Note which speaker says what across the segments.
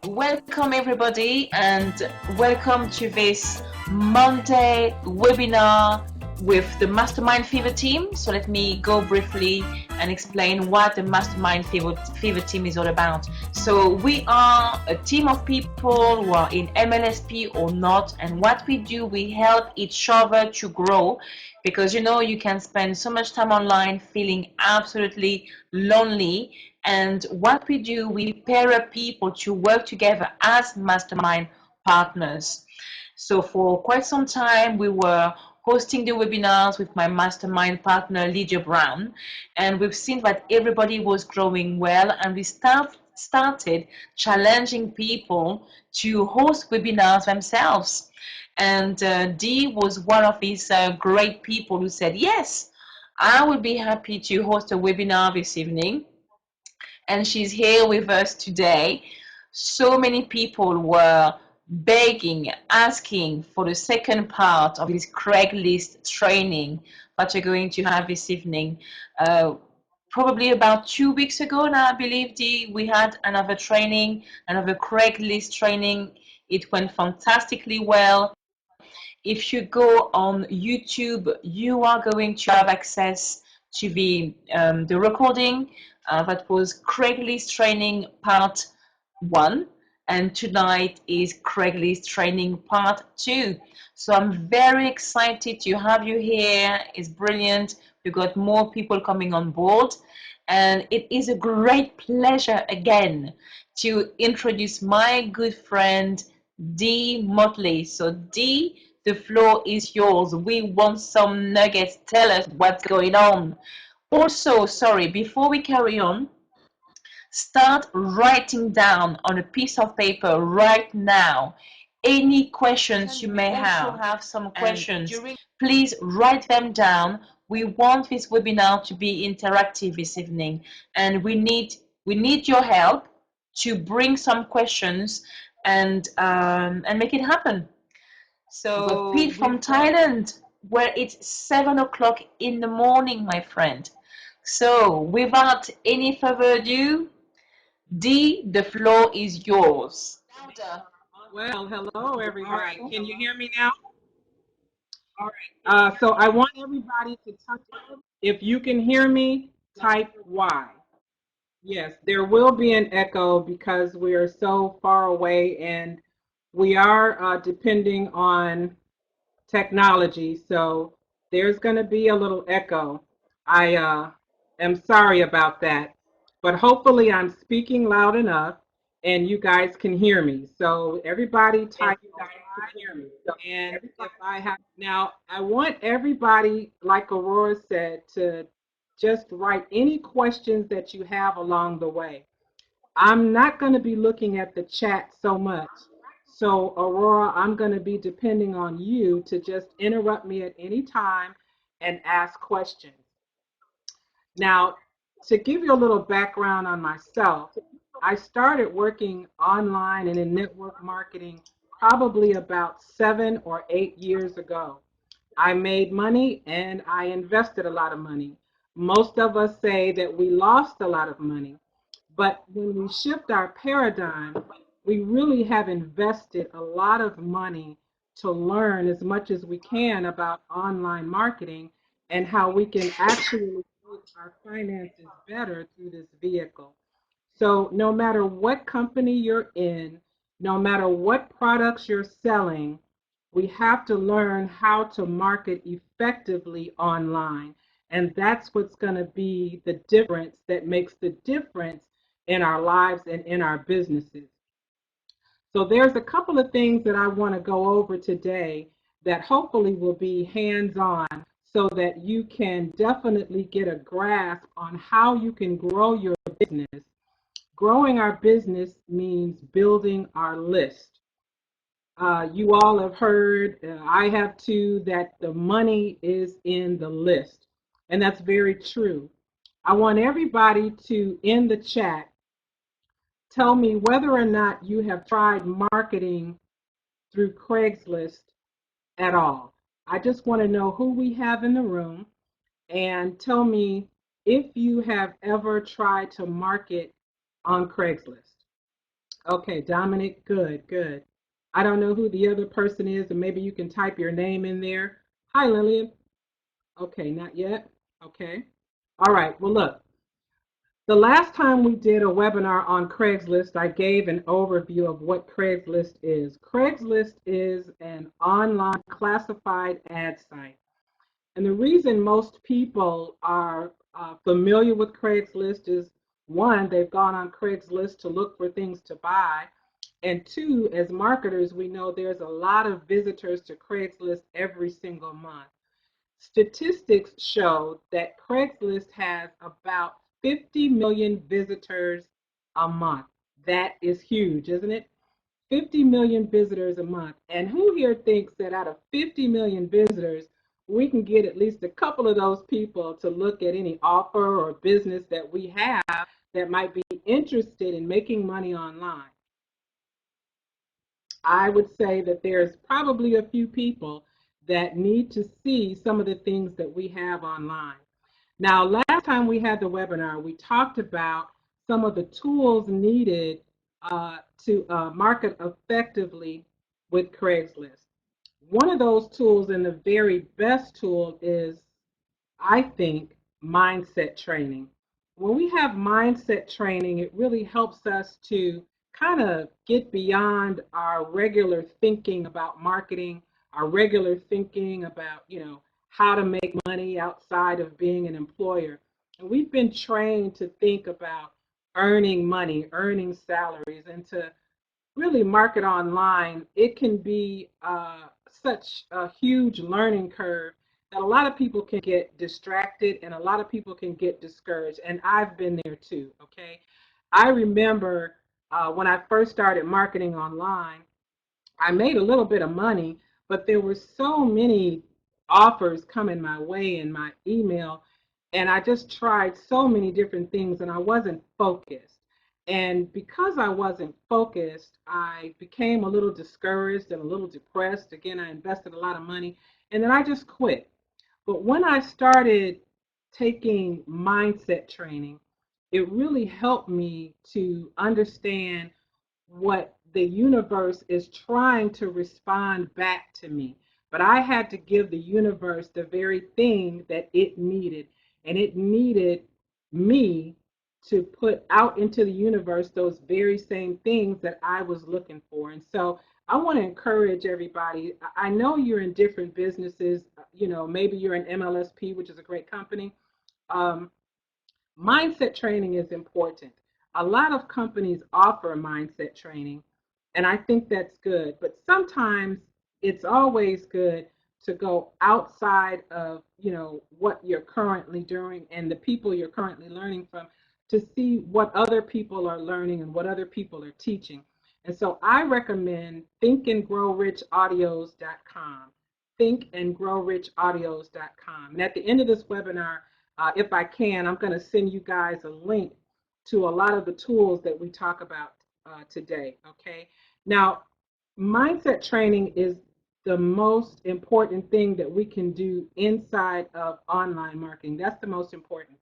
Speaker 1: Welcome everybody and welcome to this Monday webinar with the Mastermind Fever team. So let me go briefly and explain what the Mastermind Fever team is all about. So we are a team of people who are in MLSP or not, and what we do, we help each other to grow, because you can spend so much time online feeling absolutely lonely. And what we do, we pair up people to work together as mastermind partners. So for quite some time, we were hosting the webinars with my mastermind partner, Lydia Brown, and we've seen that everybody was growing well, and we started challenging people to host webinars themselves. And Dee was one of these great people who said, yes, I would be happy to host a webinar this evening. And she's here with us today. So many people were begging, asking for the second part of this Craigslist training that you're going to have this evening. Probably about 2 weeks ago now, I believe, we had another training, another Craigslist training. It went fantastically well. If you go on YouTube, you are going to have access to the recording. That was Craigslist training part 1, and tonight is Craigslist training part 2. So I'm very excited to have you here. It's brilliant. We've got more people coming on board, and it is a great pleasure again to introduce my good friend Dee Motley. So Dee, the floor is yours. We want some nuggets. Tell us what's going on. Also, sorry, before we carry on, start writing down on a piece of paper right now any questions you may have. Also have some questions. Please write them down. We want this webinar to be interactive this evening, and we need your help to bring some questions and make it happen. So Pete from Thailand, where it's 7 o'clock in the morning, my friend. So without any further ado, Dee, the floor is yours.
Speaker 2: Well, hello everybody. Can you hear me now? All right. So I want everybody to type. If you can hear me, type Y. Yes, there will be an echo because we are so far away and we are depending on technology. So there's going to be a little echo. I am sorry about that, but hopefully I'm speaking loud enough and you guys can hear me. So everybody type can hear me. And if I have now, I want everybody, like Aurora said, to just write any questions that you have along the way. I'm not going to be looking at the chat so much. So, Aurora, I'm going to be depending on you to just interrupt me at any time and ask questions. Now, to give you a little background on myself, I started working online and in network marketing probably about 7 or 8 years ago. I made money and I invested a lot of money. Most of us say that we lost a lot of money, but when we shift our paradigm, we really have invested a lot of money to learn as much as we can about online marketing and how we can actually make our finances better through this vehicle. So no matter what company you're in, no matter what products you're selling, we have to learn how to market effectively online. And that's what's going to be the difference that makes the difference in our lives and in our businesses. So there's a couple of things that I want to go over today that hopefully will be hands-on so that you can definitely get a grasp on how you can grow your business. Growing our business means building our list. You all have heard, I have too, that the money is in the list. And that's very true. I want everybody to, in the chat, tell me whether or not you have tried marketing through Craigslist at all. I just want to know who we have in the room and tell me if you have ever tried to market on Craigslist. Okay, Dominic, good, good. I don't know who the other person is, and maybe you can type your name in there. Hi, Lillian. Okay, not yet. Okay. All right. Well, look, the last time we did a webinar on Craigslist, I gave an overview of what Craigslist is. Craigslist is an online classified ad site. And the reason most people are familiar with Craigslist is one, they've gone on Craigslist to look for things to buy. And two, as marketers, we know there's a lot of visitors to Craigslist every single month. Statistics show that Craigslist has about 50 million visitors a month. That is huge, isn't it? 50 million visitors a month. And who here thinks that out of 50 million visitors, we can get at least a couple of those people to look at any offer or business that we have that might be interested in making money online? I would say that there's probably a few people that need to see some of the things that we have online. Now, last time we had the webinar, we talked about some of the tools needed to market effectively with Craigslist. One of those tools, and the very best tool, is, I think, mindset training. When we have mindset training, it really helps us to kind of get beyond our regular thinking about marketing, our regular thinking about, how to make money outside of being an employer. And we've been trained to think about earning money, earning salaries, and to really market online. It can be such a huge learning curve that a lot of people can get distracted and a lot of people can get discouraged. And I've been there too, okay? I remember when I first started marketing online, I made a little bit of money, but there were so many offers coming my way in my email, and I just tried so many different things, and I wasn't focused. And because I wasn't focused, I became a little discouraged and a little depressed. Again, I invested a lot of money, and then I just quit. But when I started taking mindset training, it really helped me to understand what the universe is trying to respond back to me. But I had to give the universe the very thing that it needed. And it needed me to put out into the universe those very same things that I was looking for. And so I want to encourage everybody. I know you're in different businesses. Maybe you're an MLSP, which is a great company. Um, Mindset training is important. A lot of companies offer mindset training, and I think that's good. But sometimes it's always good to go outside of, what you're currently doing and the people you're currently learning from to see what other people are learning and what other people are teaching. And so I recommend thinkandgrowrichaudios.com, thinkandgrowrichaudios.com. And at the end of this webinar, if I can, I'm going to send you guys a link to a lot of the tools that we talk about today, okay? Now, mindset training is the most important thing that we can do inside of online marketing. That's the most important.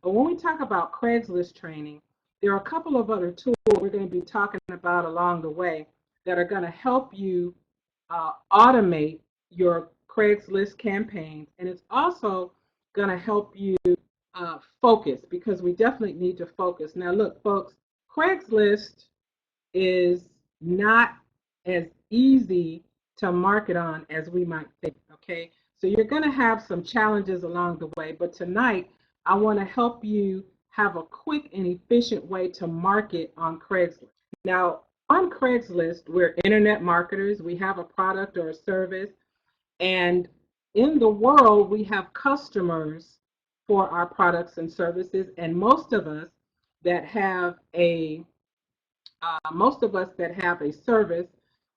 Speaker 2: But when we talk about Craigslist training, there are a couple of other tools we're going to be talking about along the way that are going to help you automate your Craigslist campaigns. And it's also going to help you focus, because we definitely need to focus. Now, look, folks, Craigslist is not as easy to market on as we might think, okay? So you're going to have some challenges along the way, but tonight I want to help you have a quick and efficient way to market on Craigslist. Now, on Craigslist, we're internet marketers. We have a product or a service, and in the world, we have customers for our products and services, and most of us that have a service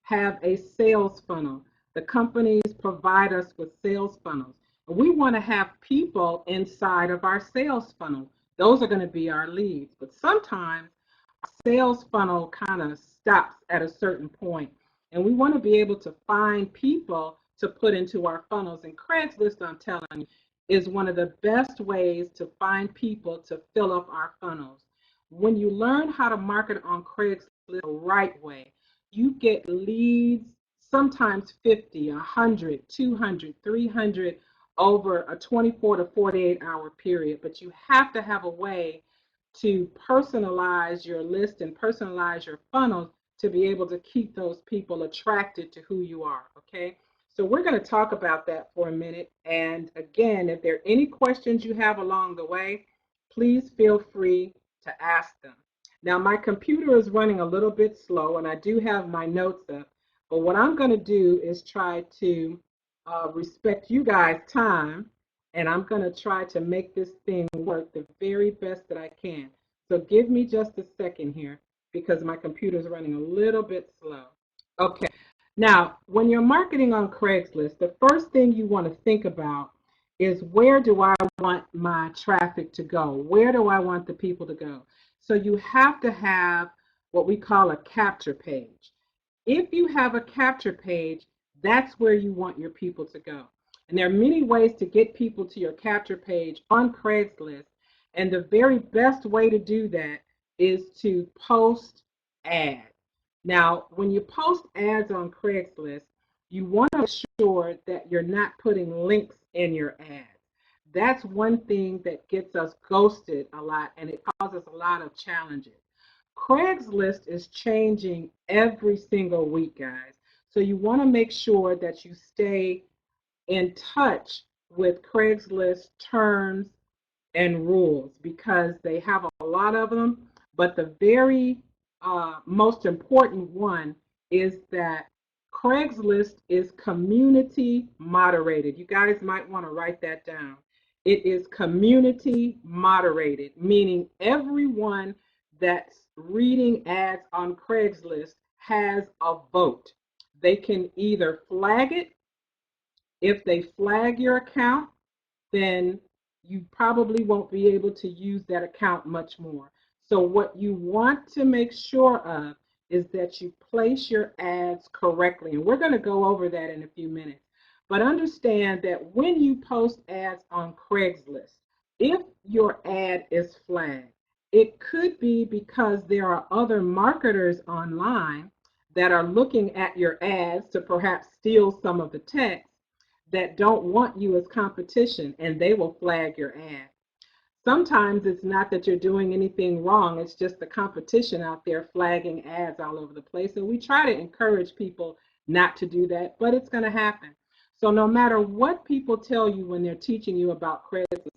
Speaker 2: have a sales funnel. The companies provide us with sales funnels. We want to have people inside of our sales funnel. Those are going to be our leads. But sometimes our sales funnel kind of stops at a certain point, and we want to be able to find people to put into our funnels. And Craigslist, I'm telling you, is one of the best ways to find people to fill up our funnels. When you learn how to market on Craigslist the right way, you get leads, sometimes 50, 100, 200, 300 over a 24 to 48 hour period. But you have to have a way to personalize your list and personalize your funnels to be able to keep those people attracted to who you are, okay? So we're going to talk about that for a minute. And again, if there are any questions you have along the way, please feel free to ask them. Now, my computer is running a little bit slow, and I do have my notes up. But what I'm going to do is try to respect you guys' time, and I'm going to try to make this thing work the very best that I can. So give me just a second here because my computer is running a little bit slow. Okay. Now, when you're marketing on Craigslist, the first thing you want to think about is, where do I want my traffic to go? Where do I want the people to go? So you have to have what we call a capture page. If you have a capture page, that's where you want your people to go. And there are many ways to get people to your capture page on Craigslist. And the very best way to do that is to post ads. Now, when you post ads on Craigslist, you want to make sure that you're not putting links in your ads. That's one thing that gets us ghosted a lot, and it causes a lot of challenges. Craigslist is changing every single week, guys. So you want to make sure that you stay in touch with Craigslist terms and rules, because they have a lot of them. But the very most important one is that Craigslist is community moderated. You guys might want to write that down. It is community moderated, meaning everyone that's reading ads on Craigslist has a vote. They can either flag it. If they flag your account, then you probably won't be able to use that account much more. So what you want to make sure of is that you place your ads correctly. And we're going to go over that in a few minutes. But understand that when you post ads on Craigslist, if your ad is flagged, it could be because there are other marketers online that are looking at your ads to perhaps steal some of the text, that don't want you as competition, and they will flag your ad. Sometimes it's not that you're doing anything wrong, it's just the competition out there flagging ads all over the place. And we try to encourage people not to do that, but it's going to happen. So no matter what people tell you when they're teaching you about Craigslist,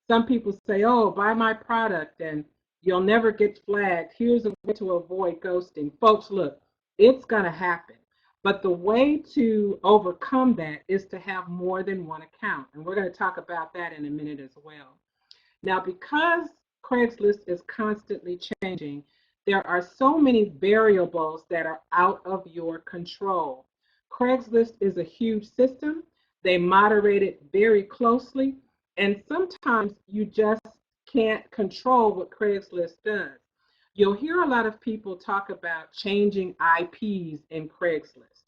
Speaker 2: some people say, oh, buy my product and you'll never get flagged. Here's a way to avoid ghosting. Folks, look, it's going to happen. But the way to overcome that is to have more than one account. And we're going to talk about that in a minute as well. Now, because Craigslist is constantly changing, there are so many variables that are out of your control. Craigslist is a huge system. They moderate it very closely. And sometimes you just can't control what Craigslist does. You'll hear a lot of people talk about changing IPs in Craigslist.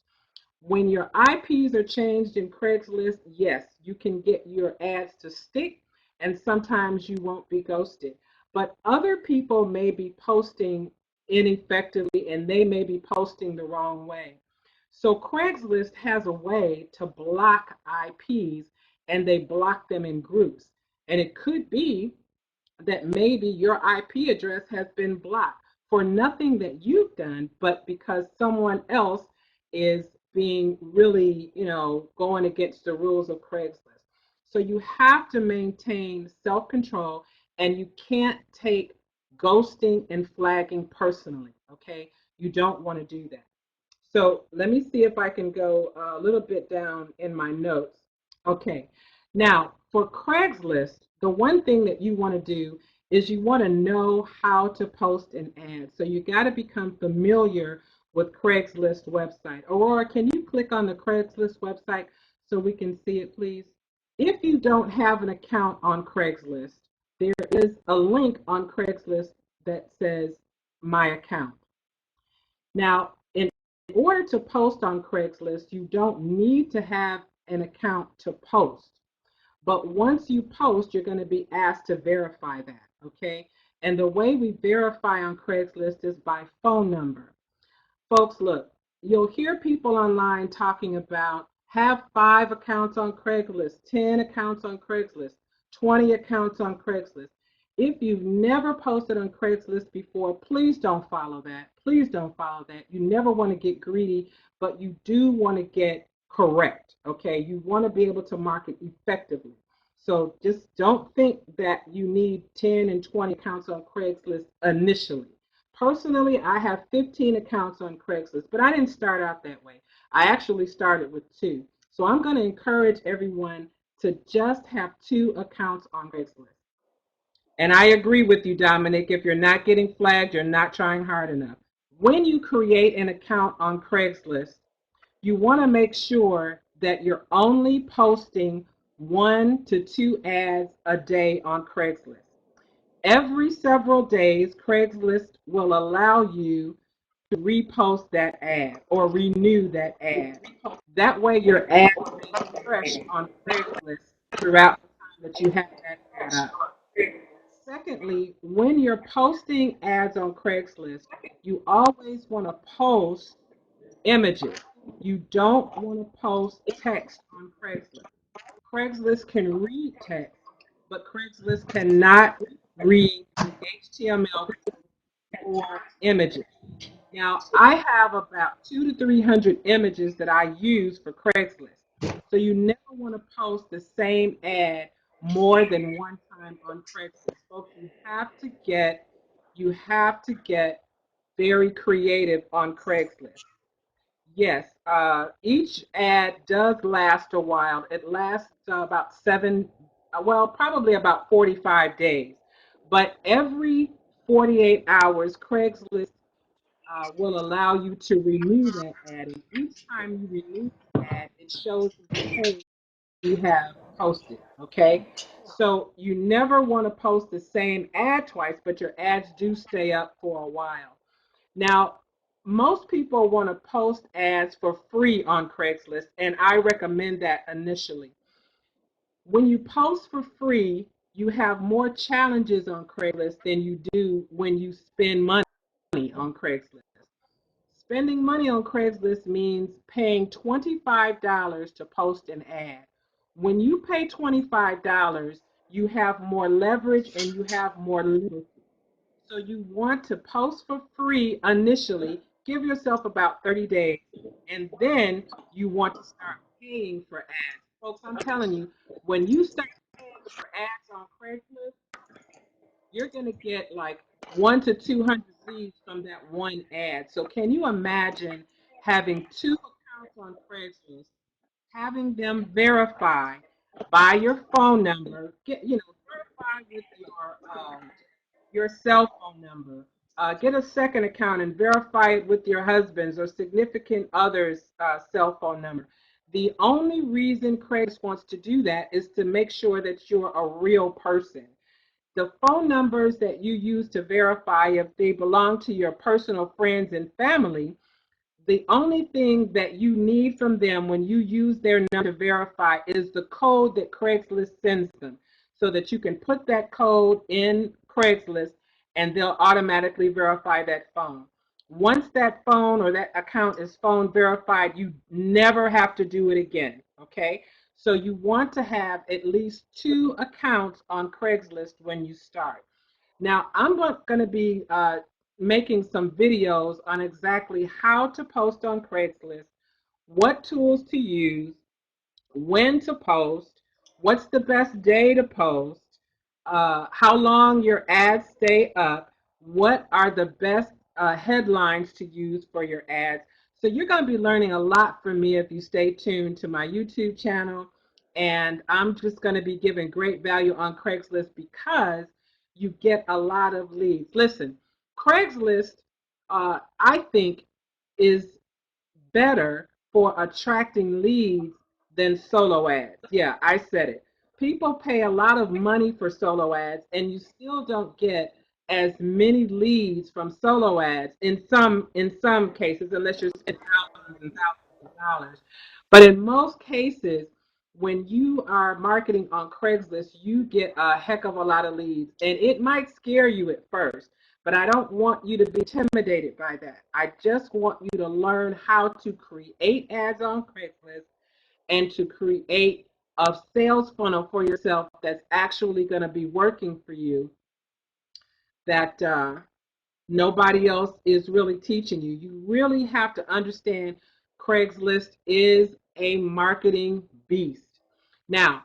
Speaker 2: When your IPs are changed in Craigslist, yes, you can get your ads to stick, and sometimes you won't be ghosted. But other people may be posting ineffectively, and they may be posting the wrong way. So Craigslist has a way to block IPs, and they block them in groups. And it could be that maybe your IP address has been blocked for nothing that you've done, but because someone else is being really, going against the rules of Craigslist. So you have to maintain self-control, and you can't take ghosting and flagging personally, okay? You don't want to do that. So let me see if I can go a little bit down in my notes. Okay, now for Craigslist, the one thing that you want to do is you want to know how to post an ad. So you got to become familiar with Craigslist website. Aurora, can you click on the Craigslist website so we can see it, please? If you don't have an account on Craigslist, there is a link on Craigslist that says My Account. Now, in order to post on Craigslist, you don't need to have an account to post. But once you post, you're going to be asked to verify that, okay? And the way we verify on Craigslist is by phone number. Folks, look, you'll hear people online talking about have 5 accounts on Craigslist, 10 accounts on Craigslist, 20 accounts on Craigslist. If you've never posted on Craigslist before, please don't follow that. Please don't follow that. You never want to get greedy, but you do want to get correct, okay? You want to be able to market effectively. So just don't think that you need 10 and 20 accounts on Craigslist initially. Personally, I have 15 accounts on Craigslist, but I didn't start out that way. I actually started with 2. So I'm going to encourage everyone to just have 2 accounts on Craigslist. And I agree with you, Dominic. If you're not getting flagged, you're not trying hard enough. When you create an account on Craigslist, you want to make sure that you're only posting 1 to 2 ads a day on Craigslist. Every several days, Craigslist will allow you to repost that ad or renew that ad. That way your ad stays fresh on Craigslist throughout the time that you have that ad up. Secondly, when you're posting ads on Craigslist, you always want to post images. You don't want to post text on Craigslist. Craigslist can read text, but Craigslist cannot read HTML or images. Now, I have about 200 to 300 images that I use for Craigslist. So you never want to post the same ad more than one time on Craigslist. Folks, you have to get very creative on Craigslist. Yes, each ad does last a while. It lasts about probably about 45 days. But every 48 hours, Craigslist will allow you to renew that ad. And each time you renew the ad, it shows you, hey, you have posted, okay? So you never want to post the same ad twice, but your ads do stay up for a while. Now, most people want to post ads for free on Craigslist, and I recommend that initially. When you post for free, you have more challenges on Craigslist than you do when you spend money on Craigslist. Spending money on Craigslist means paying $25 to post an ad. When you pay $25, you have more leverage and you have more liberty. So you want to post for free initially, give yourself about 30 days, and then you want to start paying for ads. Folks, I'm telling you, when you start paying for ads on Craigslist, you're going to get like 1 to 200 leads from that one ad. So can you imagine having 2 accounts on Craigslist, having them verify by your phone number, verify with your cell phone number. Get a second account and verify it with your husband's or significant other's cell phone number. The only reason Craigslist wants to do that is to make sure that you're a real person. The phone numbers that you use to verify if they belong to your personal friends and family, the only thing that you need from them when you use their number to verify is the code that Craigslist sends them so that you can put that code in Craigslist and they'll automatically verify that phone. Once that phone or that account is phone verified, you never have to do it again, okay? So you want to have at least 2 accounts on Craigslist when you start. Now, I'm going to be making some videos on exactly how to post on Craigslist, what tools to use, when to post, what's the best day to post, how long your ads stay up, what are the best headlines to use for your ads. So you're going to be learning a lot from me if you stay tuned to my YouTube channel. And I'm just going to be giving great value on Craigslist because you get a lot of leads. Listen, Craigslist, I think, is better for attracting leads than solo ads. Yeah, I said it. People pay a lot of money for solo ads, and you still don't get as many leads from solo ads in some cases, unless you're spending thousands and thousands of dollars. But in most cases, when you are marketing on Craigslist, you get a heck of a lot of leads, and it might scare you at first, but I don't want you to be intimidated by that. I just want you to learn how to create ads on Craigslist and to create a sales funnel for yourself that's actually going to be working for you, that nobody else is really teaching you. You really have to understand Craigslist is a marketing beast. Now,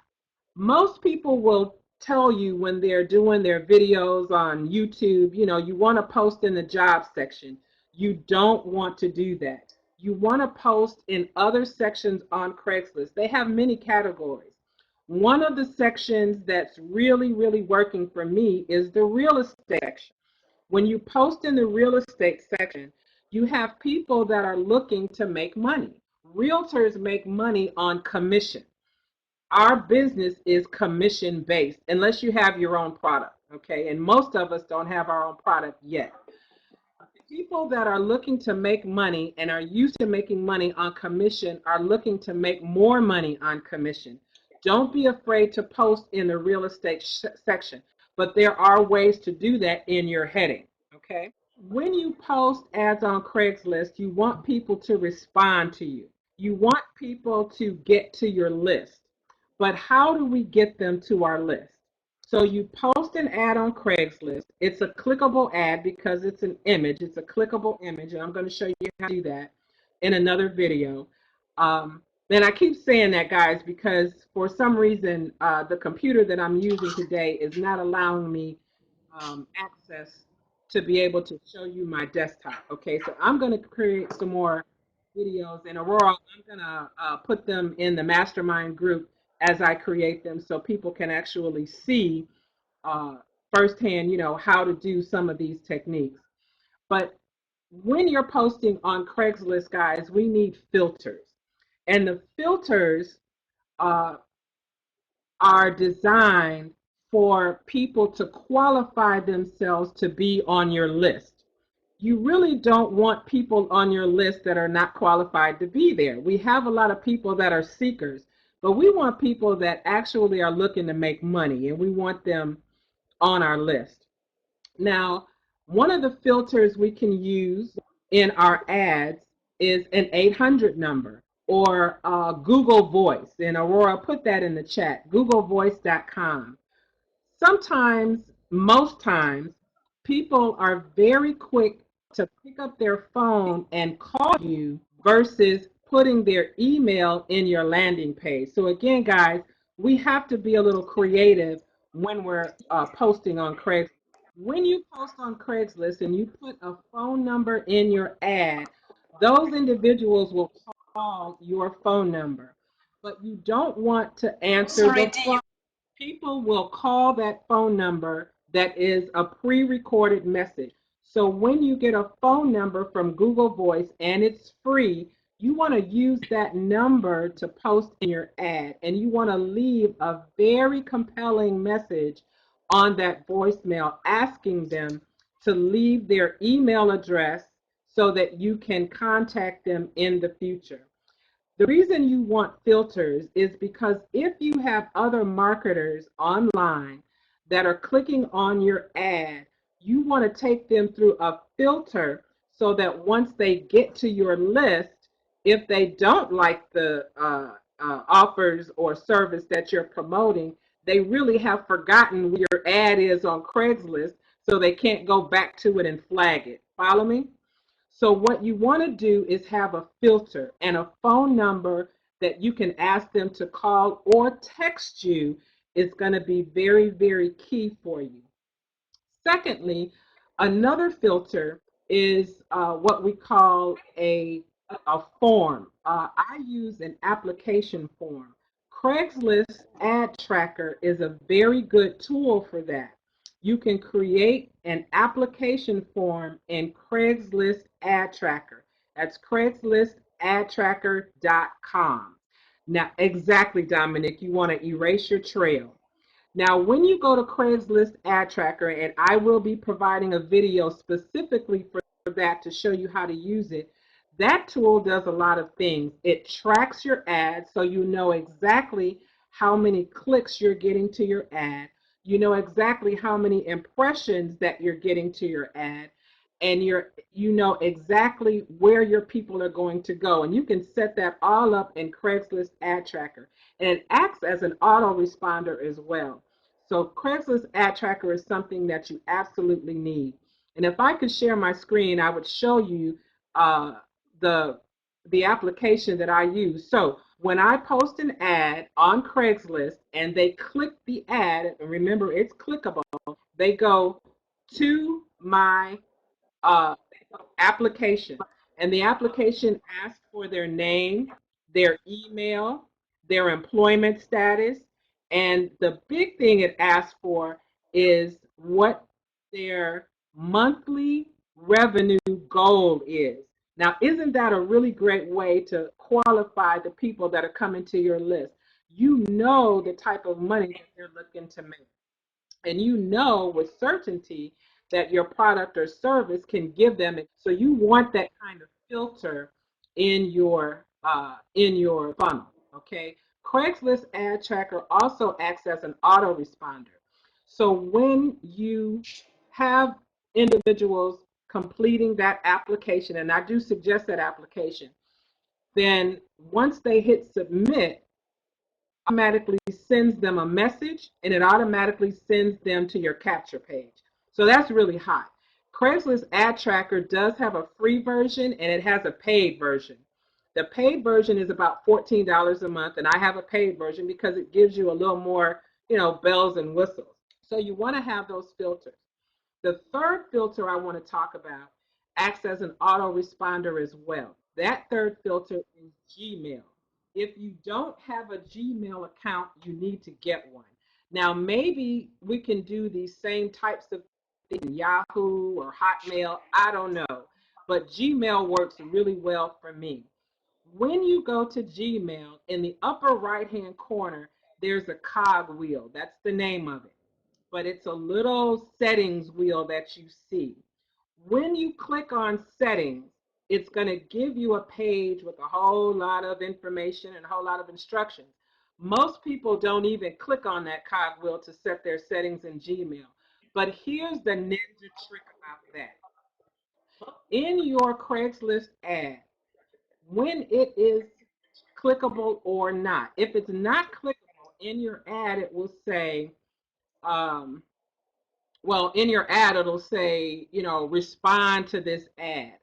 Speaker 2: most people will tell you when they're doing their videos on YouTube, you want to post in the job section. You don't want to do that. You want to post in other sections on Craigslist. They have many categories. One of the sections that's really, really working for me is the real estate section. When you post in the real estate section, you have people that are looking to make money. Realtors make money on commission. Our business is commission based unless you have your own product, okay? And most of us don't have our own product yet. People that are looking to make money and are used to making money on commission are looking to make more money on commission. Don't be afraid to post in the real estate section, but there are ways to do that in your heading, okay? When you post ads on Craigslist, you want people to respond to you. You want people to get to your list. But how do we get them to our list? So you post an ad on Craigslist. It's a clickable ad because it's an image. It's a clickable image, and I'm going to show you how to do that in another video. And I keep saying that, guys, because for some reason, the computer that I'm using today is not allowing me access to be able to show you my desktop. Okay, so I'm going to create some more videos, and Aurora, I'm going to put them in the mastermind group as I create them so people can actually see uh, firsthand, how to do some of these techniques. But when you're posting on Craigslist, guys, we need filters. And the filters uh, are designed for people to qualify themselves to be on your list. You really don't want people on your list that are not qualified to be there. We have a lot of people that are seekers, but we want people that actually are looking to make money, and we want them on our list. Now, one of the filters we can use in our ads is an 800 number or Google Voice. And Aurora, put that in the chat, googlevoice.com. Sometimes, most times, people are very quick to pick up their phone and call you versus putting their email in your landing page. So again, guys, we have to be a little creative when we're posting on Craigslist. When you post on Craigslist and you put a phone number in your ad, those individuals will call your phone number. But you don't want to answer the phone. People will call that phone number that is a pre-recorded message. So when you get a phone number from Google Voice and it's free, you want to use that number to post in your ad, and you want to leave a very compelling message on that voicemail asking them to leave their email address so that you can contact them in the future. The reason you want filters is because if you have other marketers online that are clicking on your ad, you want to take them through a filter so that once they get to your list, if they don't like the offers or service that you're promoting, they really have forgotten where your ad is on Craigslist, so they can't go back to it and flag it. Follow me? So what you want to do is have a filter and a phone number that you can ask them to call or text you is going to be very, very key for you. Secondly, another filter is what we call a form. I use an application form. Craigslist Ad Tracker is a very good tool for that. You can create an application form in Craigslist Ad Tracker. That's CraigslistAdTracker.com. Now, exactly, Dominic, you want to erase your trail. Now, when you go to Craigslist Ad Tracker, and I will be providing a video specifically for that to show you how to use it, That tool does a lot of things. It tracks your ads so you know exactly how many clicks you're getting to your ad. You know exactly how many impressions that you're getting to your ad, and you know exactly where your people are going to go. And you can set that all up in Craigslist Ad Tracker. And it acts as an autoresponder as well. So Craigslist Ad Tracker is something that you absolutely need. And if I could share my screen, I would show you uh, the the application that I use. So when I post an ad on Craigslist and they click the ad, and remember it's clickable, they go to my uh, application. And the application asks for their name, their email, their employment status, and the big thing it asks for is what their monthly revenue goal is. Now, isn't that a really great way to qualify the people that are coming to your list? You know the type of money that they're looking to make, and you know with certainty that your product or service can give them it. So you want that kind of filter in your funnel. Okay. Craigslist Ad Tracker also acts as an autoresponder. So when you have individuals completing that application, and I do suggest that application, then once they hit submit, automatically sends them a message, and it automatically sends them to your capture page. So that's really hot. Craigslist Ad Tracker does have a free version and it has a paid version. The paid version is about $14 a month, and I have a paid version because it gives you a little more, bells and whistles. So you want to have those filters. The third filter I want to talk about acts as an autoresponder as well. That third filter is Gmail. If you don't have a Gmail account, you need to get one. Now, maybe we can do these same types of things in Yahoo or Hotmail. I don't know. But Gmail works really well for me. When you go to Gmail, in the upper right-hand corner, there's a cog wheel. That's the name of it. But it's a little settings wheel that you see. When you click on settings, it's going to give you a page with a whole lot of information and a whole lot of instructions. Most people don't even click on that cogwheel to set their settings in Gmail. But here's the ninja trick about that. In your Craigslist ad, when it is clickable or not, if it's not clickable in your ad, it will say, in your ad, it'll say, respond to this ad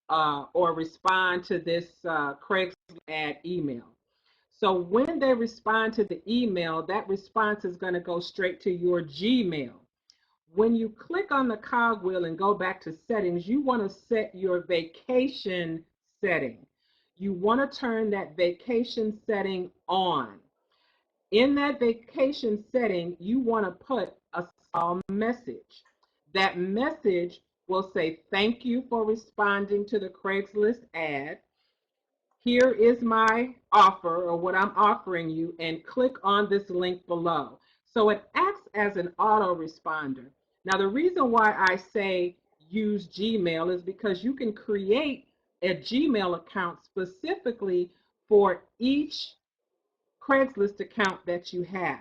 Speaker 2: or respond to this Craigslist ad email. So when they respond to the email, that response is going to go straight to your Gmail. When you click on the cogwheel and go back to settings, you want to set your vacation setting. You want to turn that vacation setting on. In that vacation setting, you want to put a small message. That message will say, thank you for responding to the Craigslist ad. Here is my offer, or what I'm offering you, and click on this link below. So it acts as an autoresponder. Now, the reason why I say use Gmail is because you can create a Gmail account specifically for each Craigslist account that you have.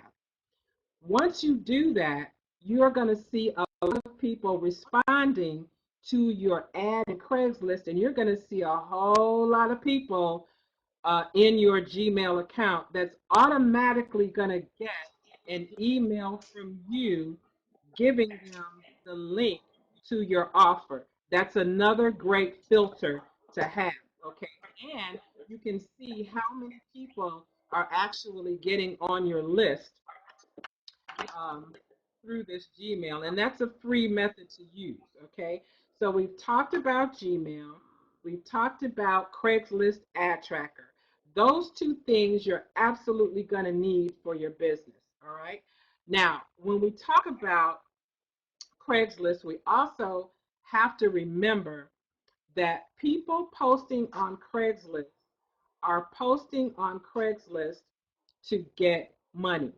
Speaker 2: Once you do that, you're going to see a lot of people responding to your ad in Craigslist, and you're going to see a whole lot of people in your Gmail account that's automatically going to get an email from you giving them the link to your offer. That's another great filter to have, okay? And you can see how many people are actually getting on your list um, through this Gmail, and that's a free method to use, okay? So we've talked about Gmail, we've talked about Craigslist Ad Tracker. Those two things you're absolutely going to need for your business, all right? Now, when we talk about Craigslist, we also have to remember that people posting on Craigslist are posting on Craigslist to get money,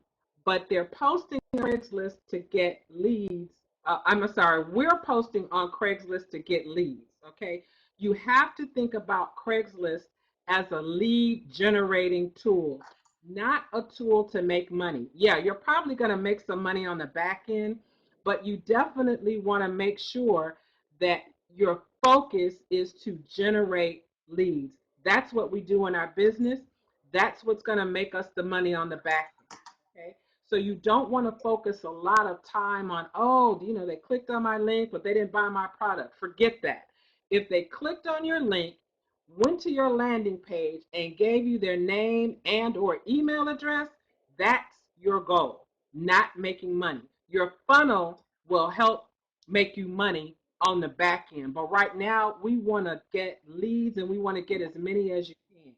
Speaker 2: but they're posting on Craigslist to get leads. I'm sorry, we're posting on Craigslist to get leads, okay? You have to think about Craigslist as a lead generating tool, not a tool to make money. Yeah, you're probably going to make some money on the back end, but you definitely want to make sure that your focus is to generate leads. That's what we do in our business. That's what's going to make us the money on the back end. Okay? So you don't want to focus a lot of time on, oh, they clicked on my link, but they didn't buy my product. Forget that. If they clicked on your link, went to your landing page, and gave you their name and or email address, that's your goal, not making money. Your funnel will help make you money on the back end. But right now, we want to get leads and we want to get as many as you can.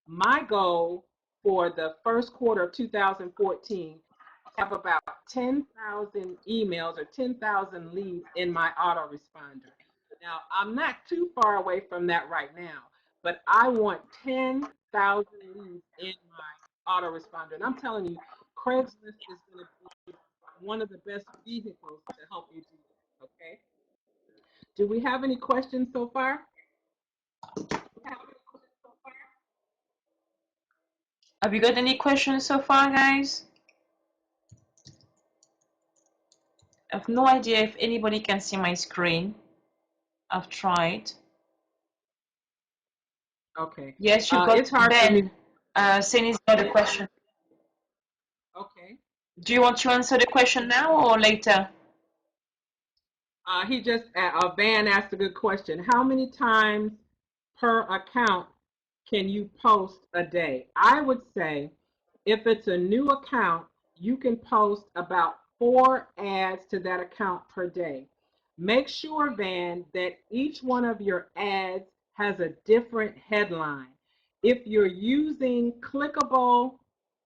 Speaker 2: My goal for the first quarter of 2014 have about 10,000 emails or 10,000 leads in my autoresponder. Now, I'm not too far away from that right now, but I want 10,000 leads in my autoresponder. And I'm telling you, Craigslist is going to be one of the best vehicles to help you do that, okay? Do we have any questions so far?
Speaker 1: Have you got any questions so far, guys? I have no idea if anybody can see my screen. I've tried.
Speaker 2: Okay.
Speaker 1: Yes, you got
Speaker 2: it's hard for me.
Speaker 1: Ben saying he's got a question.
Speaker 2: Okay.
Speaker 1: Do you want to answer the question now or later?
Speaker 2: Van asked a good question. How many times per account can you post a day? I would say if it's a new account, you can post about 4 ads to that account per day. Make sure, Van, that each one of your ads has a different headline. If you're using clickable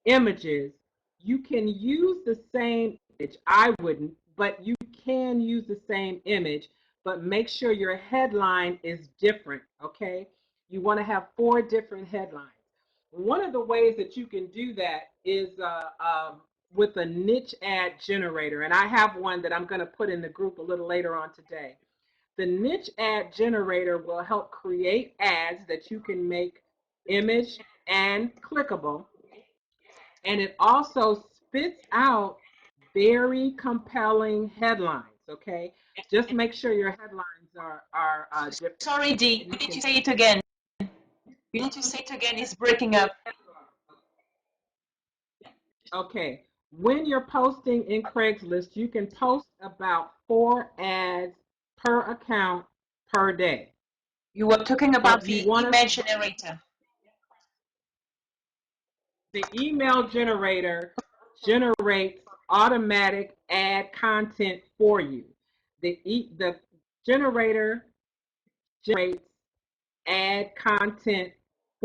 Speaker 2: images, you can use the same image. I wouldn't, but you can use the same image, but make sure your headline is different, okay? You want to have 4 different headlines. One of the ways that you can do that is with a niche ad generator, and I have one that I'm going to put in the group a little later on today. The niche ad generator will help create ads that you can make image and clickable, and it also spits out very compelling headlines, okay? Just make sure your headlines are different.
Speaker 1: Sorry, Dee, you need to say it again. You need to say it again, it's breaking up.
Speaker 2: Okay, when you're posting in Craigslist, you can post about 4 ads per account per day.
Speaker 1: You were talking about
Speaker 2: But you
Speaker 1: the
Speaker 2: want
Speaker 1: email
Speaker 2: to,
Speaker 1: generator.
Speaker 2: the email generator generates automatic ad content for you. The generator generates ad content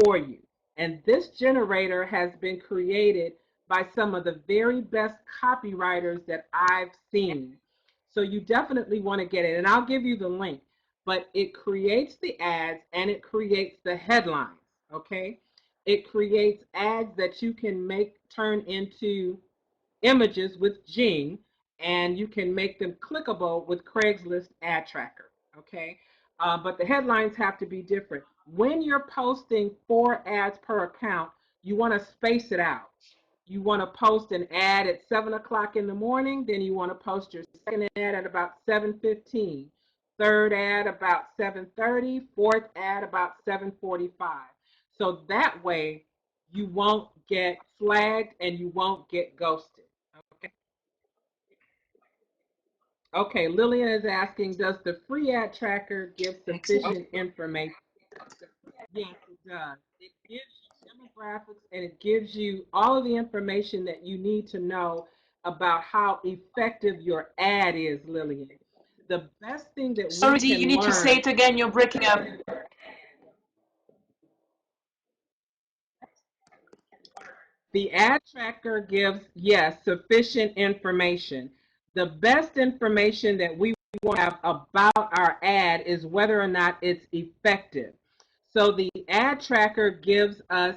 Speaker 2: for you. And this generator has been created by some of the very best copywriters that I've seen. So you definitely want to get it. And I'll give you the link. But it creates the ads and it creates the headlines, okay? It creates ads that you can make turn into images with Gene, and you can make them clickable with Craigslist Ad Tracker, okay? But the headlines have to be different. When you're posting 4 ads per account, you want to space it out. You want to post an ad at 7 o'clock in the morning, then you want to post your second ad at about 7:15, third ad about 7:30, fourth ad about 7:45. So that way you won't get flagged and you won't get ghosted. Okay. Okay, Lillian is asking, does the free ad tracker give
Speaker 1: Excellent.
Speaker 2: sufficient information? Yes, it does. It gives you demographics and it gives you all of the information that you need to know about how effective your ad is, Lillian. The best thing that we
Speaker 1: Sorry, Dee, you
Speaker 2: can
Speaker 1: need to say
Speaker 2: learn,
Speaker 1: it again, you're breaking up.
Speaker 2: the ad tracker gives, yes, sufficient information. The best information that we want to have about our ad is whether or not it's effective. So the ad tracker gives us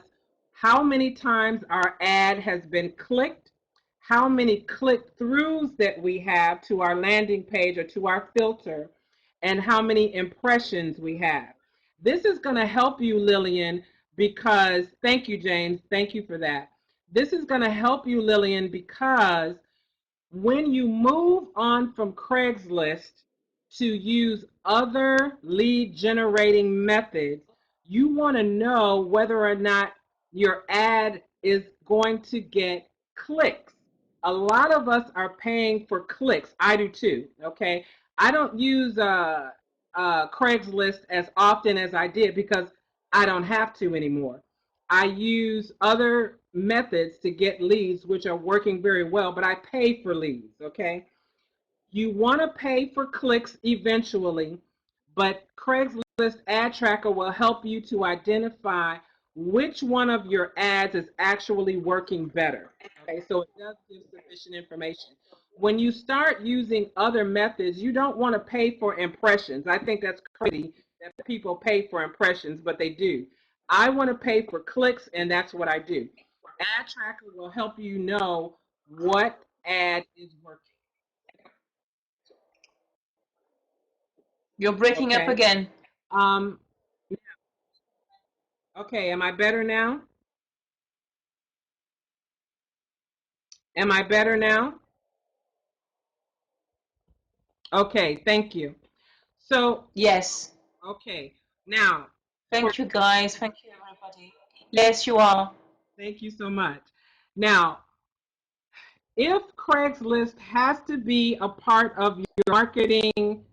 Speaker 2: how many times our ad has been clicked, how many click-throughs that we have to our landing page or to our filter, and how many impressions we have. This is going to help you, Lillian, because thank you, James. Thank you for that. This is going to help you, Lillian, because when you move on from Craigslist to use other lead generating methods, you want to know whether or not your ad is going to get clicks. A lot of us are paying for clicks. I do too. Okay. I don't use Craigslist as often as I did because I don't have to anymore. I use other methods to get leads, which are working very well, but I pay for leads, okay? You want to pay for clicks eventually, but Craigslist Ad Tracker will help you to identify which one of your ads is actually working better. Okay, so it does give sufficient information. When you start using other methods, you don't want to pay for impressions. I think that's crazy that people pay for impressions, but they do. I want to pay for clicks, and that's what I do. Ad Tracker will help you know what ad is working.
Speaker 1: You're breaking up
Speaker 2: Okay.
Speaker 1: again.
Speaker 2: Um, okay, am I better now? Am I better now? Okay, thank you. So,
Speaker 1: Yes.
Speaker 2: okay, now,
Speaker 1: Thank you, guys. Thank you, everybody. Yes, you are.
Speaker 2: thank you so much. Now, if Craigslist has to be a part of your marketing,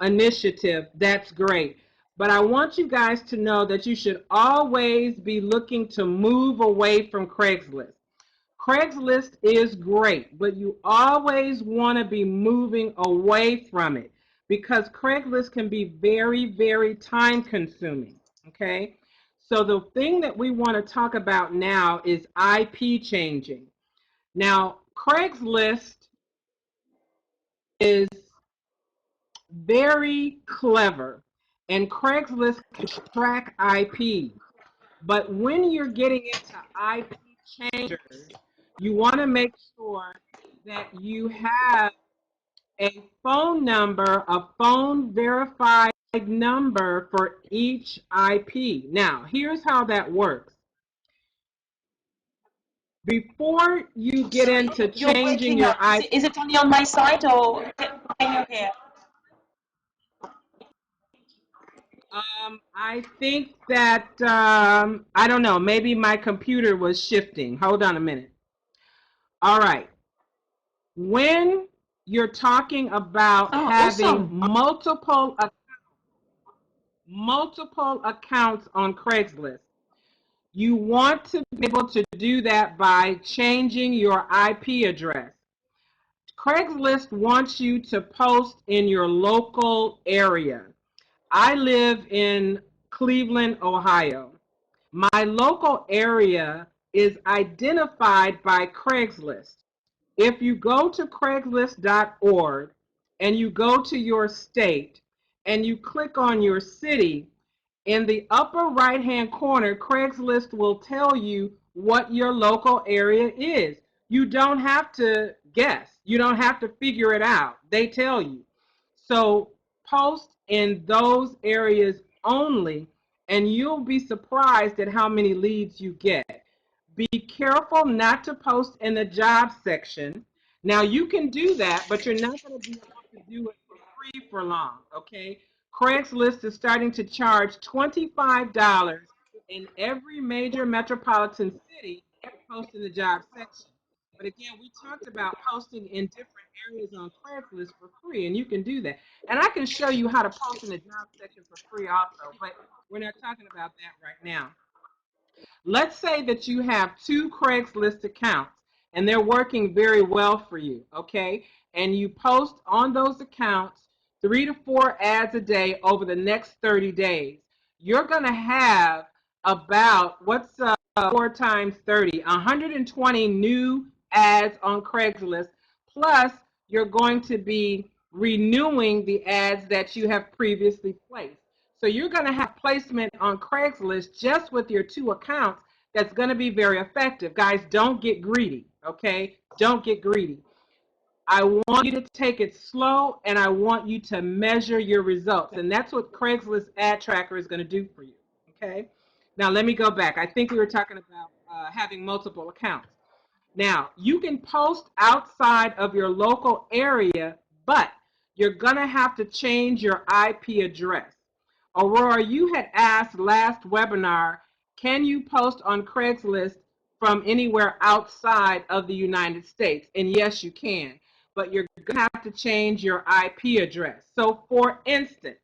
Speaker 2: initiative, that's great. But I want you guys to know that you should always be looking to move away from Craigslist. Craigslist is great, but you always want to be moving away from it because Craigslist can be very, very time consuming. Okay. So the thing that we want to talk about now is IP changing. Now, Craigslist is very clever and Craigslist can track IPs. But when you're getting into IP changers, you want to make sure that you have a phone number, a phone verified number for each IP. Now, here's how that works. Before you get
Speaker 1: Sorry,
Speaker 2: into
Speaker 1: you're
Speaker 2: changing
Speaker 1: breaking
Speaker 2: your
Speaker 1: up.
Speaker 2: IP,
Speaker 1: Is it only on my side or can you hear?
Speaker 2: I think that, I don't know, maybe my computer was shifting. Hold on a minute. All right. When you're talking about
Speaker 1: Oh,
Speaker 2: having
Speaker 1: awesome.
Speaker 2: multiple accounts on Craigslist, you want to be able to do that by changing your IP address. Craigslist wants you to post in your local area. I live in Cleveland, Ohio. My local area is identified by Craigslist. If you go to Craigslist.org and you go to your state and you click on your city, in the upper right hand corner, Craigslist will tell you what your local area is. You don't have to guess, you don't have to figure it out. They tell you. So post in those areas only, and you'll be surprised at how many leads you get. Be careful not to post in the job section. Now you can do that, but you're not going to be able to do it for free for long, okay? Craigslist is starting to charge $25 in every major metropolitan city to post in the job section. But again, we talked about posting in different areas on Craigslist for free, and you can do that. And I can show you how to post in the job section for free also, but we're not talking about that right now. Let's say that you have two Craigslist accounts and they're working very well for you, okay? And you post on those accounts 3 to 4 ads a day over the next 30 days. You're going to have about, 4 times 30, 120 new ads on Craigslist, plus you're going to be renewing the ads that you have previously placed. So you're going to have placement on Craigslist just with your two accounts that's going to be very effective. Guys, don't get greedy, okay? Don't get greedy. I want you to take it slow, and I want you to measure your results. And that's what Craigslist Ad Tracker is going to do for you. Okay? Now, let me go back. I think we were talking about having multiple accounts. Now, you can post outside of your local area, but you're going to have to change your IP address. Aurora, you had asked last webinar, can you post on Craigslist from anywhere outside of the United States? And yes, you can, but you're going to have to change your IP address. So, for instance,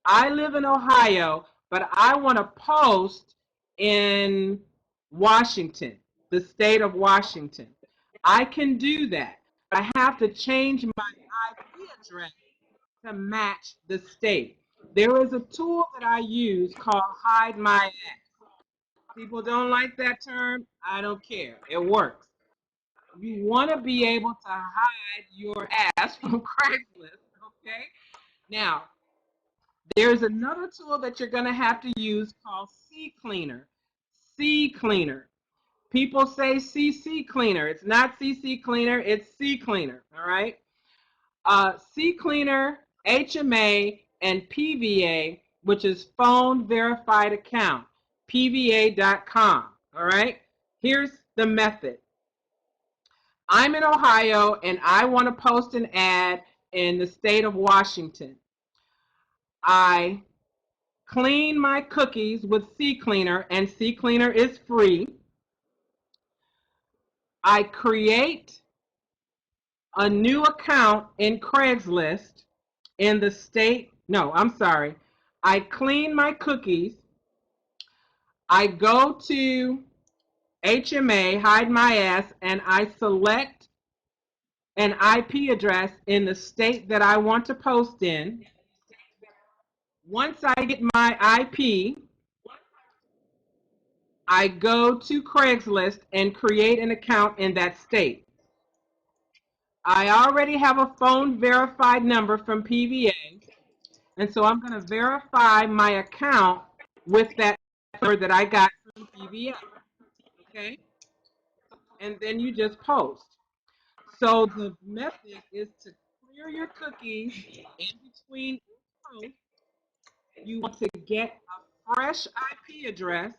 Speaker 2: I live in Ohio, but I want to post in Washington, the state of Washington. I can do that. I have to change my IP address to match the state. There is a tool that I use called Hide My Ass. People don't like that term. I don't care. It works. You want to be able to hide your ass from Craigslist, okay? Now, there's another tool that you're going to have to use called CCleaner. CCleaner. People say CC Cleaner. It's not CC Cleaner, it's CCleaner, all right? CCleaner, HMA, and PVA, which is Phone Verified Account, PVA.com, all right? Here's the method. I'm in Ohio, and I want to post an ad in the state of Washington. I clean my cookies with CCleaner, and CCleaner is free. I create a new account in Craigslist in the state, no, I'm sorry. I clean my cookies. I go to HMA, Hide My Ass, and I select an IP address in the state that I want to post in. Once I get my IP, I go to Craigslist and create an account in that state. I already have a phone verified number from PVA, and so I'm going to verify my account with that number that I got from PVA, okay? And then you just post. So the method is to clear your cookies in between each post. You want to get a fresh IP address.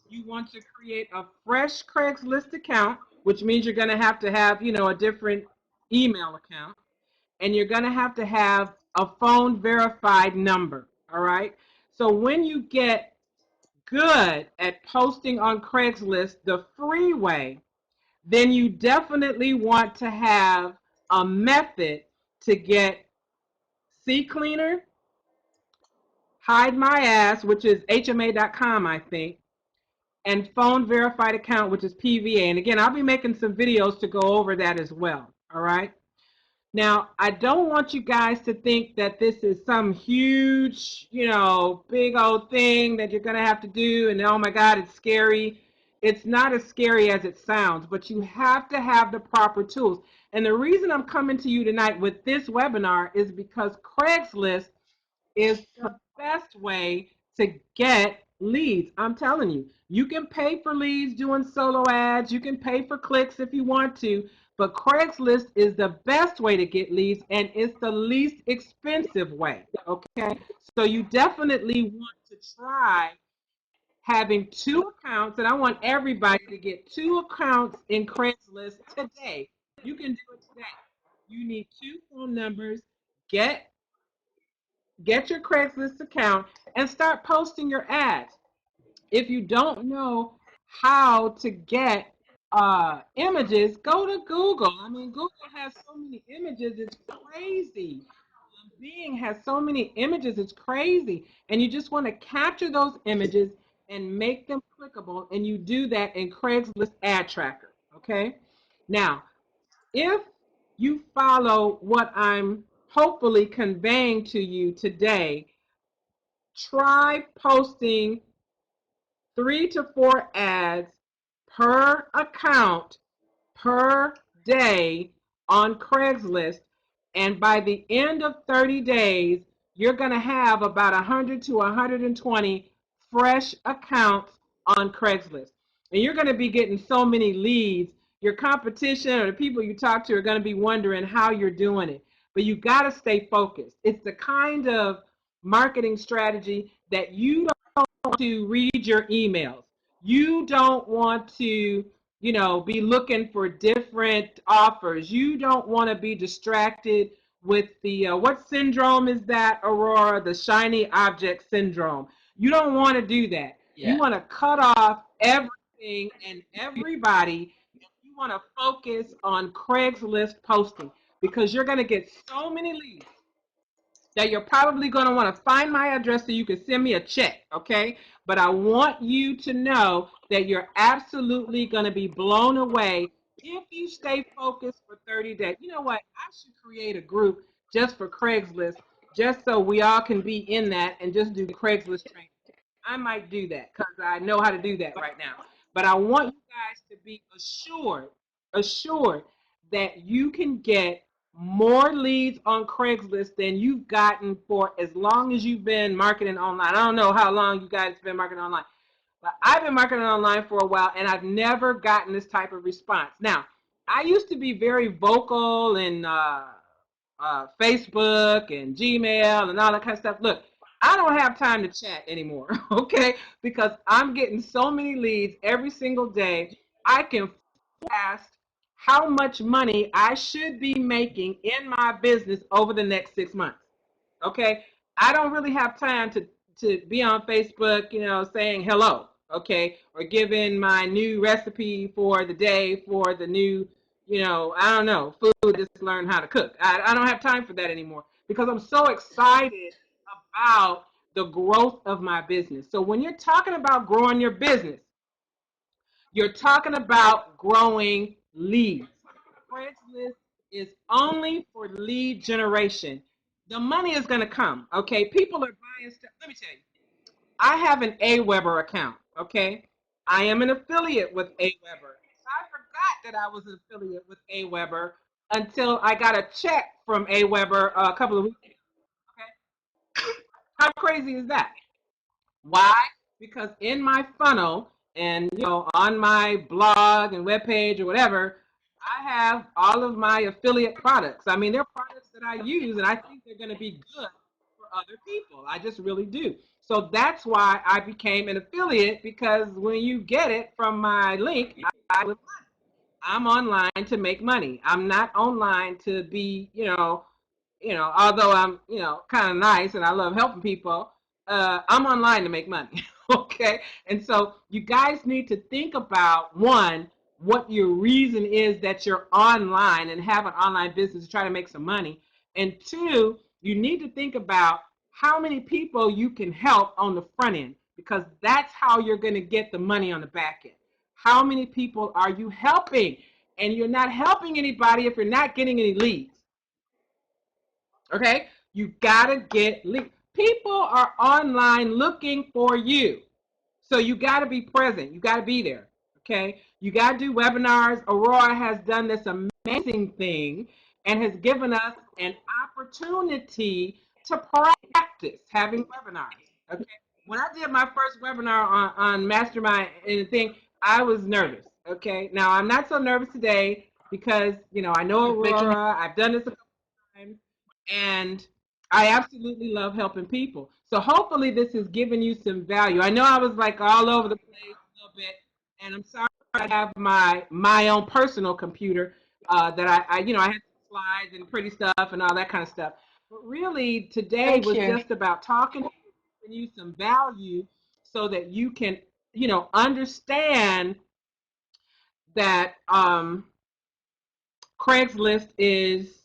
Speaker 2: You want to create a fresh Craigslist account, which means you're going to have, you know, a different email account. And you're going to have a phone verified number, all right? So when you get good at posting on Craigslist the free way, then you definitely want to have a method to get CCleaner, Hide My Ass, which is HMA.com, I think, and phone verified account, which is PVA. And again, I'll be making some videos to go over that as well, all right? Now, I don't want you guys to think that this is some huge, you know, big old thing that you're going to have to do and, oh my God, it's scary. It's not as scary as it sounds, but you have to have the proper tools. And the reason I'm coming to you tonight with this webinar is because Craigslist is the best way to get leads. I'm telling you, you can pay for leads doing solo ads. You can pay for clicks if you want to, but Craigslist is the best way to get leads, and it's the least expensive way, okay? So you definitely want to try having 2 accounts, and I want everybody to get 2 accounts in Craigslist today. You can do it today. You need 2 phone numbers. Get your Craigslist account and start posting your ads. If you don't know how to get images, go to Google. I mean, Google has so many images, it's crazy. Bing has so many images, it's crazy. And you just want to capture those images and make them clickable, and you do that in Craigslist Ad Tracker, okay? Now, if you follow what I'm hopefully conveying to you today, try posting 3 to 4 ads per account per day on Craigslist, and by the end of 30 days, you're going to have about 100 to 120 fresh accounts on Craigslist. And you're going to be getting so many leads, your competition or the people you talk to are going to be wondering how you're doing it. But you got to stay focused. It's the kind of marketing strategy that you don't want to read your emails. You don't want to, be looking for different offers. You don't want to be distracted with the, what syndrome is that, Aurora? The shiny object syndrome. You don't want to do that.
Speaker 1: Yeah.
Speaker 2: You want to cut off everything and everybody. You want to focus on Craigslist posting because you're going to get so many leads that you're probably going to want to find my address so you can send me a check, okay? But I want you to know that you're absolutely going to be blown away if you stay focused for 30 days. You know what? I should create a group just for Craigslist, just so we all can be in that and just do Craigslist training. I might do that because I know how to do that right now. But I want you guys to be assured that you can get more leads on Craigslist than you've gotten for as long as you've been marketing online. I don't know how long you guys have been marketing online, but I've been marketing online for a while, and I've never gotten this type of response. Now, I used to be very vocal in Facebook and Gmail and all that kind of stuff. Look, I don't have time to chat anymore, okay? Because I'm getting so many leads every single day. I can forecast how much money I should be making in my business over the next 6 months. Okay, I don't really have time to be on Facebook, saying hello, okay, or giving my new recipe for the day for the new, I don't know, food. Just learn how to cook. I don't have time for that anymore because I'm so excited about the growth of my business. So when you're talking about growing your business, you're talking about growing leads. Craigslist is only for lead generation. The money is going to come, okay? People are buying stuff. Let me tell you, I have an AWeber account, okay? I am an affiliate with AWeber. I forgot that I was an affiliate with AWeber until I got a check from AWeber a couple of weeks ago, okay? How crazy is that? Why? Because in my funnel and on my blog and webpage or whatever, I have all of my affiliate products. I mean, they're products that I use and I think they're going to be good for other people. I just really do. So that's why I became an affiliate, because when you get it from my link, I'm online to make money. I'm not online to be, although I'm, kind of nice and I love helping people, I'm online to make money. Okay. And so you guys need to think about, one, what your reason is that you're online and have an online business to try to make some money. And two, you need to think about how many people you can help on the front end, because that's how you're going to get the money on the back end. How many people are you helping? And you're not helping anybody if you're not getting any leads. Okay? You gotta get leads. People are online looking for you. So you gotta be present. You gotta be there. Okay? You gotta do webinars. Aurora has done this amazing thing and has given us an opportunity to practice having webinars. Okay? When I did my first webinar on Mastermind and thing, I was nervous. Okay? Now I'm not so nervous today because, I know Aurora. I've done this a couple times. And I absolutely love helping people. So hopefully this has given you some value. I know I was like all over the place a little bit, and I'm sorry I have my own personal computer that I had slides and pretty stuff and all that kind of stuff. But really today was just about talking to you some value so that you can, understand that Craigslist is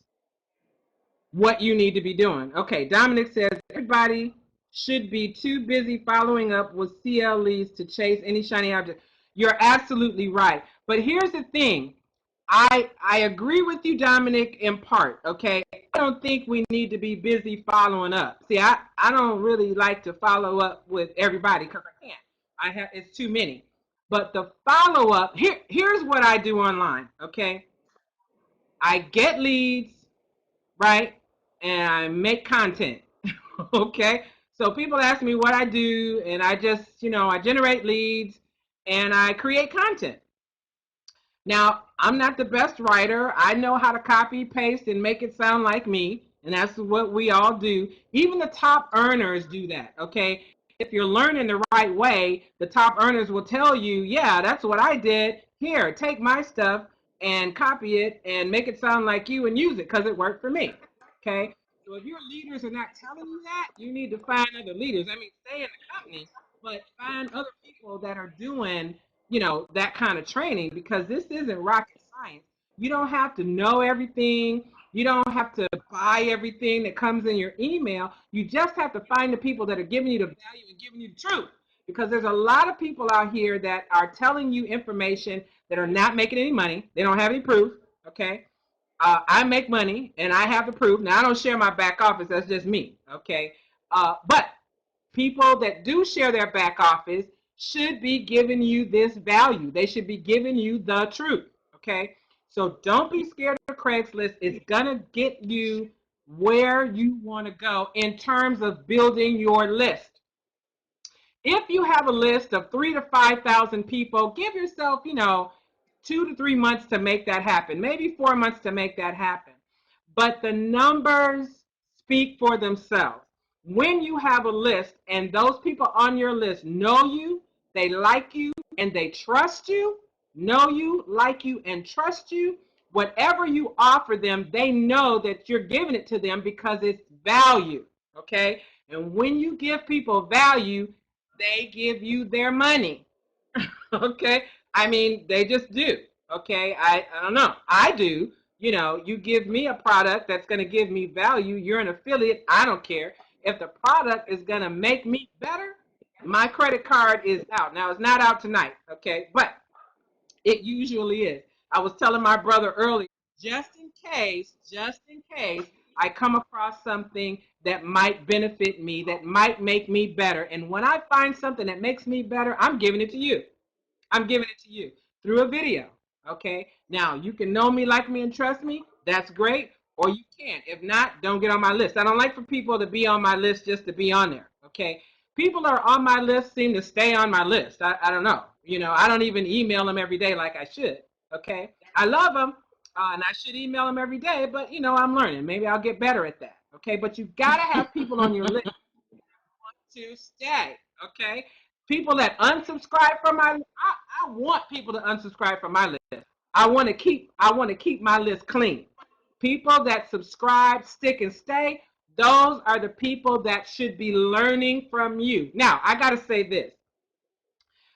Speaker 2: what you need to be doing. Okay, Dominic says everybody should be too busy following up with CLEs to chase any shiny object. You're absolutely right. But here's the thing. I agree with you, Dominic, in part, okay? I don't think we need to be busy following up. See, I don't really like to follow up with everybody because I can't. It's too many. But the follow-up, here's what I do online, okay? I get leads, right? And I make content. Okay? So people ask me what I do, and I just, I generate leads and I create content. Now, I'm not the best writer. I know how to copy, paste, and make it sound like me, and that's what we all do. Even the top earners do that, okay? If you're learning the right way, the top earners will tell you, yeah, that's what I did. Here, take my stuff and copy it and make it sound like you and use it because it worked for me, okay? So if your leaders are not telling you that, you need to find other leaders. I mean, stay in the company, but find other people that are doing that kind of training, because this isn't rocket science. You don't have to know everything. You don't have to buy everything that comes in your email. You just have to find the people that are giving you the value and giving you the truth, because there's a lot of people out here that are telling you information that are not making any money. They don't have any proof, okay? I make money and I have the proof. Now, I don't share my back office. That's just me, okay? But people that do share their back office should be giving you this value. They should be giving you the truth, okay? So don't be scared of Craigslist. It's going to get you where you want to go in terms of building your list. If you have a list of 3,000 to 5,000 people, give yourself, 2 to 3 months to make that happen, maybe 4 months to make that happen. But the numbers speak for themselves. When you have a list and those people on your list know you, they like you, and they trust you, know you, like you, and trust you, whatever you offer them, they know that you're giving it to them because it's value, okay? And when you give people value, they give you their money. Okay? I mean, they just do. Okay? I don't know. I do. You give me a product that's going to give me value. You're an affiliate. I don't care. If the product is going to make me better, my credit card is out. Now, it's not out tonight. Okay? But it usually is. I was telling my brother earlier, just in case I come across something that might benefit me, that might make me better. And when I find something that makes me better, I'm giving it to you. I'm giving it to you through a video. Okay. Now you can know me, like me, and trust me. That's great. Or you can't. If not, don't get on my list. I don't like for people to be on my list just to be on there. Okay. People that are on my list seem to stay on my list. I don't know. I don't even email them every day like I should. Okay. I love them, and I should email them every day, but I'm learning. Maybe I'll get better at that. Okay. But you've got to have people on your list to stay. Okay. People that unsubscribe from I want people to unsubscribe from my list. I want to keep my list clean. People that subscribe, stick, and stay, those are the people that should be learning from you. Now, I got to say this.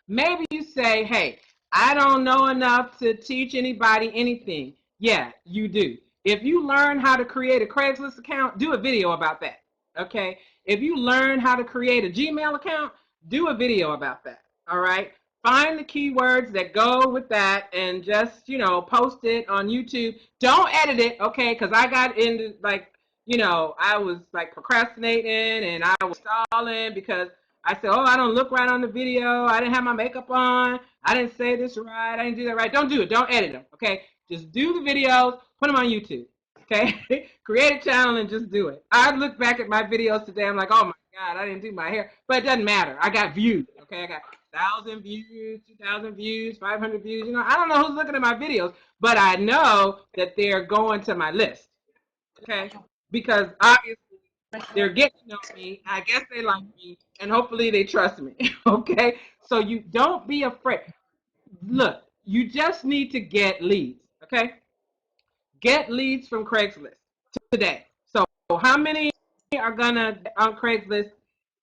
Speaker 2: Maybe you say, hey, I don't know enough to teach anybody anything. Yeah, you do. If you learn how to create a Craigslist account, do a video about that. Okay? If you learn how to create a Gmail account, do a video about that. All right? Find the keywords that go with that and just, post it on YouTube. Don't edit it, okay? Because I got into, I was like procrastinating and I was stalling because I said, oh, I don't look right on the video. I didn't have my makeup on. I didn't say this right. I didn't do that right. Don't do it. Don't edit them, okay? Just do the videos. Put them on YouTube, okay? Create a channel and just do it. I look back at my videos today. I'm like, oh, my God, I didn't do my hair. But it doesn't matter. I got views, okay? I got 1,000 views, 2,000 views, 500 views. I don't know who's looking at my videos, but I know that they're going to my list, okay? Because obviously, they're getting to know me. I guess they like me, and hopefully they trust me. Okay? So you don't be afraid. Look, you just need to get leads. Okay? Get leads from Craigslist today. So how many are gonna on Craigslist?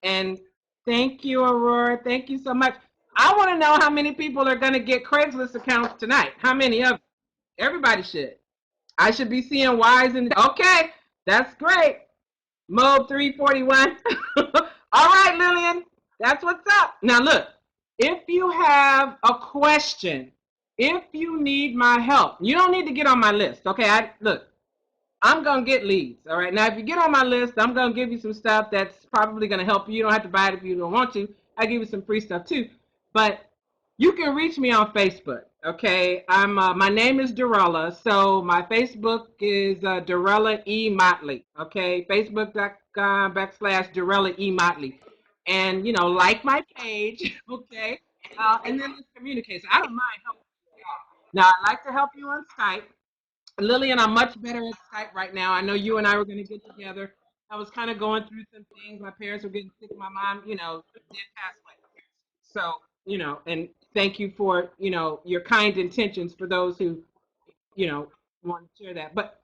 Speaker 2: And thank you, Aurora. Thank you so much. I want to know how many people are gonna get Craigslist accounts tonight. How many of them? Everybody should. I should be seeing Y's in. Okay, that's great. Mode 341. All right, Lillian, that's what's up. Now, look, if you have a question, if you need my help, you don't need to get on my list. Okay, look, I'm going to get leads. All right, now, if you get on my list, I'm going to give you some stuff that's probably going to help you. You don't have to buy it if you don't want to. I give you some free stuff, too. But you can reach me on Facebook. Okay, my name is Dorella, so my Facebook is Dorella E. Motley. Okay, Facebook.com/Dorella E. Motley, and like my page. Okay, and then let's communicate. So I don't mind helping you out. Now, I'd like to help you on Skype. Lillian, I'm much better at Skype right now. I know you and I were going to get together. I was kind of going through some things. My parents were getting sick. My mom, did pass away. So, and thank you for, your kind intentions for those who, want to share that. But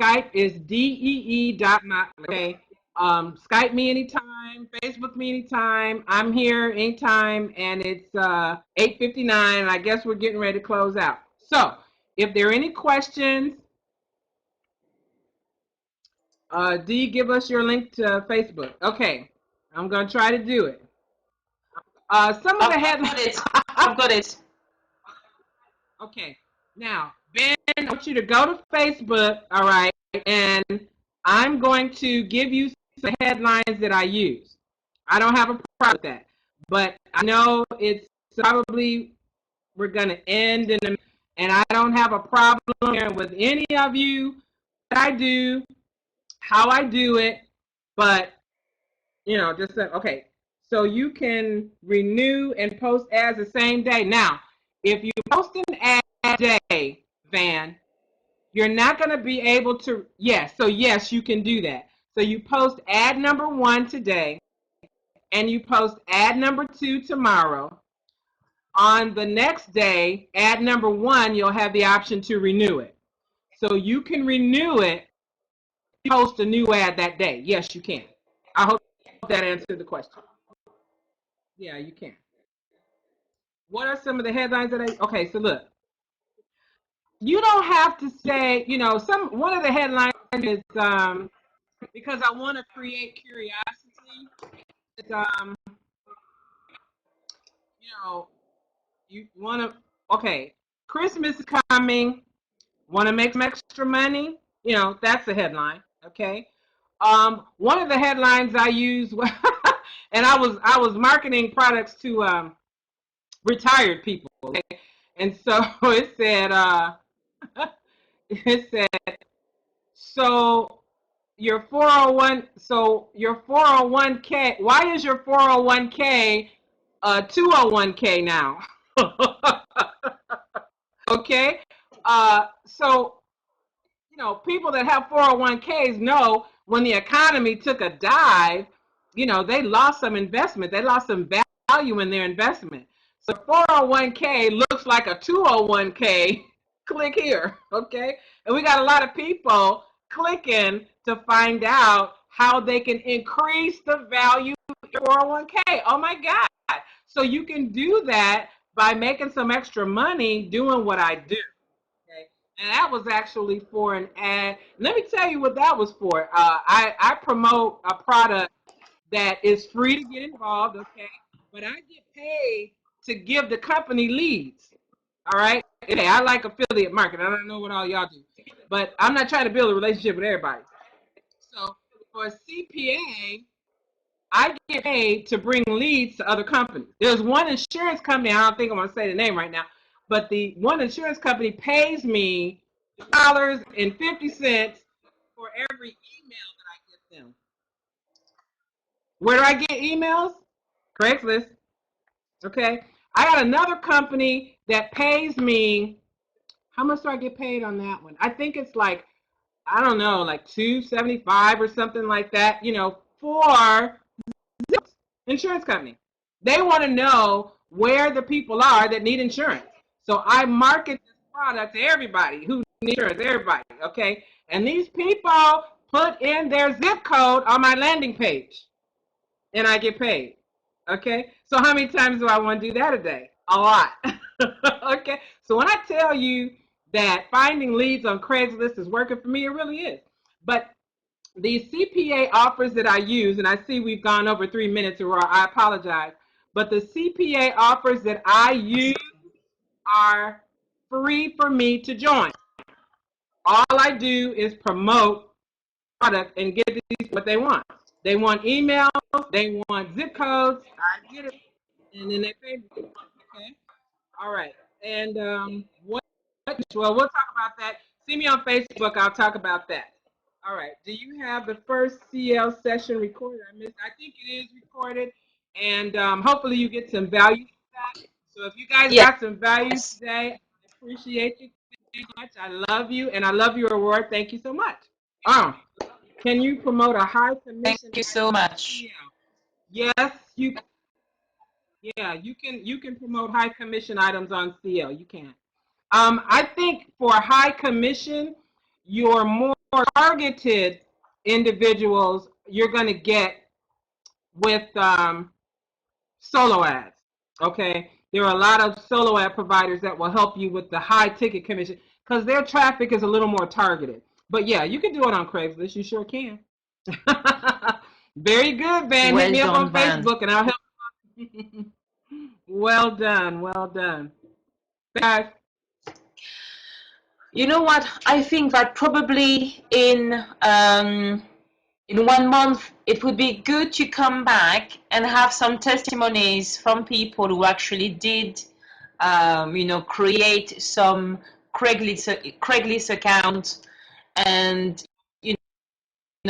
Speaker 2: Skype is DEE.my, okay? Skype me anytime, Facebook me anytime. I'm here anytime, and it's 8:59, and I guess we're getting ready to close out. So, if there are any questions, Dee, give us your link to Facebook. Okay, I'm going to try to do it. Some of the headlines.
Speaker 1: I've got it.
Speaker 2: Okay, now, Ben, I want you to go to Facebook, all right, and I'm going to give you some headlines that I use. I don't have a problem with that, but I know it's probably we're going to end in a, and I don't have a problem here with any of you that I do, how I do it, but, just okay. So you can renew and post ads the same day. Now, if you post an ad day, Van, you're not going to be able to, yes, you can do that. So you post ad number 1 today, and you post ad number 2 tomorrow. On the next day, ad number 1, you'll have the option to renew it. So you can renew it, post a new ad that day. Yes, you can. I hope that answered the question. Yeah, you can. What are some of the headlines that okay, so look. You don't have to say, one of the headlines is because I want to create curiosity. It's, you want to, okay, Christmas is coming, want to make some extra money, that's the headline, okay? One of the headlines I use, and I was marketing products to retired people, okay? And so it said, it said, so your 401k, why is your 401k 201k now? Okay, so people that have 401ks know when the economy took a dive, they lost some investment, they lost some value in their investment. So 401k looks like a 201k. Click here, okay? And we got a lot of people clicking to find out how they can increase the value of your 401k. Oh my God. So you can do that by making some extra money doing what I do. Okay. And that was actually for an ad. Let me tell you what that was for. I promote a product that is free to get involved, okay? But I get paid to give the company leads. All right. Okay, I like affiliate marketing. I don't know what all y'all do, but I'm not trying to build a relationship with everybody. So for a CPA, I get paid to bring leads to other companies. There's one insurance company, I don't think I'm going to say the name right now, but the one insurance company pays me $2.50 for every email that I get them. Where do I get emails? Craigslist. Okay. I got another company that pays me. How much do I get paid on that one? I think it's like, I don't know, like $2.75 or something like that, for insurance company. They want to know where the people are that need insurance. So I market this product to everybody who needs insurance, everybody, okay? And these people put in their zip code on my landing page, and I get paid, okay? So how many times do I want to do that a day? A lot, okay? So when I tell you that finding leads on Craigslist is working for me, it really is. But the CPA offers that I use, and I see we've gone over 3 minutes, Aurora, I apologize, but the CPA offers that I use are free for me to join. All I do is promote product and get these what they want. They want emails, they want zip codes, I get it, and then they pay me. Okay, all right, and well, we'll talk about that. See me on Facebook, I'll talk about that. All right. Do you have the first CL session recorded? I think it is recorded, and hopefully you get some value from that. So if you guys got some value today, I Appreciate you so much. I love you, and I love your award. Thank you so much. Can you promote a high commission?
Speaker 1: Thank you so much.
Speaker 2: Yes, you. Yeah, you can promote high commission items on CL. You can. I think for high commission, your more targeted individuals you're going to get with solo ads. Okay, there are a lot of solo ad providers that will help you with the high ticket commission because their traffic is a little more targeted. But yeah, you can do it on Craigslist. You sure can. Very good, Van.
Speaker 1: Well
Speaker 2: Hit me up
Speaker 1: done,
Speaker 2: on
Speaker 1: Van.
Speaker 2: Facebook and I'll help you. Well done. Well done. Guys.
Speaker 1: You know what? I think that probably in 1 month it would be good to come back and have some testimonies from people who actually did, create some Craigslist account and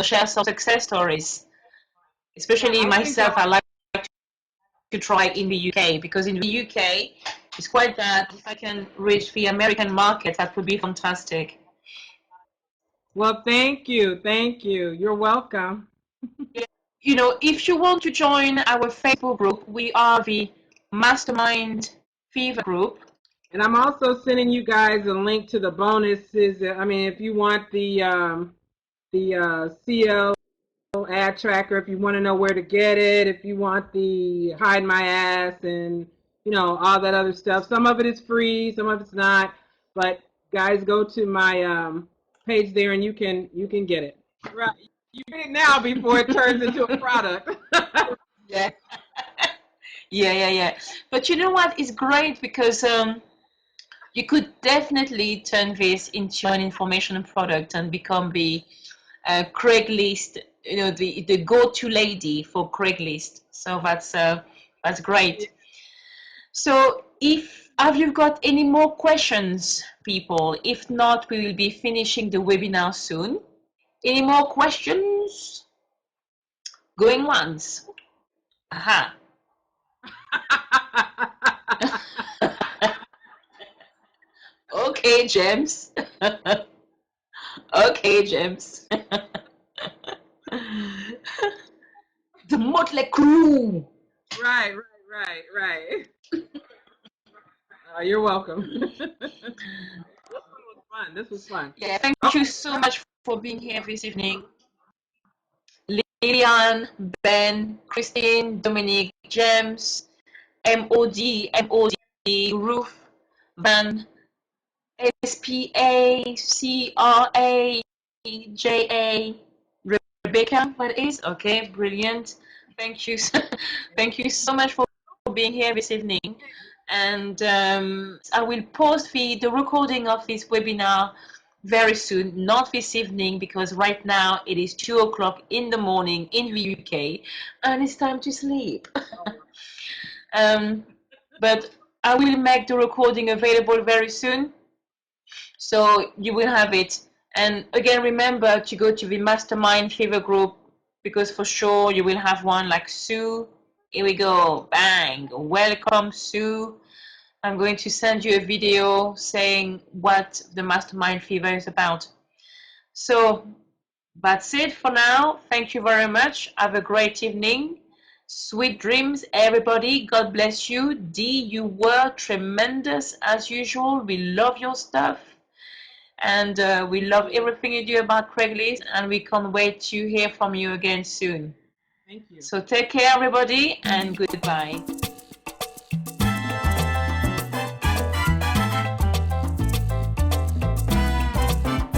Speaker 1: share some success stories. Especially myself, I like to try in the UK because in the UK it's quite that if I can reach the American market, that would be fantastic.
Speaker 2: Well, thank you. Thank you. You're welcome.
Speaker 1: If you want to join our Facebook group, we are the Mastermind Fever group.
Speaker 2: And I'm also sending you guys a link to the bonuses. I mean, if you want the CL Ad Tracker, if you want to know where to get it, if you want the Hide My Ass and, all that other stuff. Some of it is free, some of it's not. But guys, go to my page there and you can get it. Right. You get it now before it turns into a product.
Speaker 1: Yeah. Yeah. But you know what? It's great because you could definitely turn this into an information product and become the Craigslist, the go-to lady for Craigslist. So that's great. So have you got any more questions, people? If not, we will be finishing the webinar soon. Any more questions? Going once. Aha. Okay, James. Okay, James. The Motley Crew.
Speaker 2: Right. You're welcome. This was fun.
Speaker 1: Yeah, thank you so much for being here this evening. Lillian, Ben, Christine, Dominique, James, MOD, Ruth, Van, SPACRAJA, Rebecca, what is? Okay, brilliant. Thank you. Thank you so much for being here this evening. And I will post the recording of this webinar very soon, not this evening, because right now it is 2 o'clock in the morning in the UK and it's time to sleep. But I will make the recording available very soon, so you will have it. And again, remember to go to the Mastermind Fever group, because for sure you will have one like Sue. Here we go, bang, welcome Sue. I'm going to send you a video saying what the Mastermind Fever is about. So that's it for now. Thank you very much. Have a great evening. Sweet dreams, everybody. God bless you. Dee, you were tremendous as usual. We love your stuff. And we love everything you do about Craigslist. And we can't wait to hear from you again soon.
Speaker 2: Thank you.
Speaker 1: So take care, everybody, and goodbye.